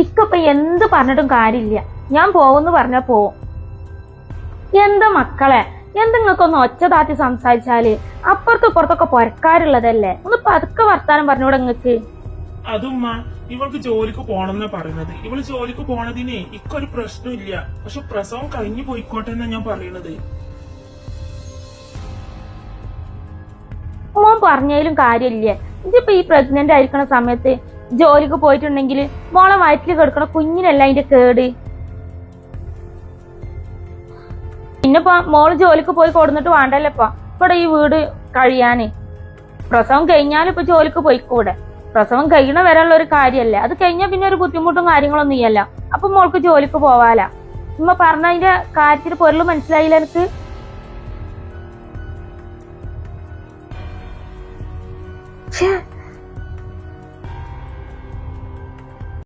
ഇക്കപ്പ എന്ത് പറഞ്ഞിട്ടും കാര്യമില്ല. ഞാൻ പോവെന്ന് പറഞ്ഞാ പോവും. എന്താ മക്കളെ, എന്തെങ്ങൾക്കൊന്ന് ഒച്ച താത്തി സംസാരിച്ചാല് അപ്പുറത്തും ഇപ്പുറത്തൊക്കെ പൊരക്കാരുള്ളതല്ലേ, ഒന്ന് പതുക്കെ വർത്താനം പറഞ്ഞൂടെ നിങ്ങക്ക്? അതുമ്മ ഇവൾക്ക് ജോലിക്ക് പോണെന്നാ പറയുന്നത്. ഇവള് ജോലിക്ക് പോണതിന് ഇക്കൊരു പ്രശ്നമില്ല. പക്ഷെ പ്രസവം കഴിഞ്ഞു പോയിക്കോട്ടെ എന്നാ ഞാൻ പറയണത്. മോൻ പറഞ്ഞതിലും കാര്യമില്ലേ? ഇതിപ്പോ ഈ പ്രഗ്നന്റ് ആയിരിക്കണ സമയത്ത് ജോലിക്ക് പോയിട്ടുണ്ടെങ്കിൽ മോളെ വയറ്റിൽ കിടക്കണ കുഞ്ഞിനല്ല അതിന്റെ കേട്. പിന്നെപ്പോ മോള് ജോലിക്ക് പോയി കൊടുന്നിട്ട് വേണ്ടല്ലോപ്പ ഇവിടെ ഈ വീട് കഴിയാന്. പ്രസവം കഴിഞ്ഞാലും ഇപ്പൊ ജോലിക്ക് പോയിക്കൂടെ? പ്രസവം കഴിയണ വരെയുള്ള ഒരു കാര്യല്ലേ. അത് കഴിഞ്ഞാൽ പിന്നെ ഒരു ബുദ്ധിമുട്ടും കാര്യങ്ങളൊന്നും ഇല്ലല്ലോ. അപ്പൊ മോൾക്ക് ജോലിക്ക് പോവാല. ഉമ്മ പറഞ്ഞതിന്റെ കാര്യത്തിൽ പൊരുൾ മനസ്സിലായില്ല എനിക്ക്. ഛേ,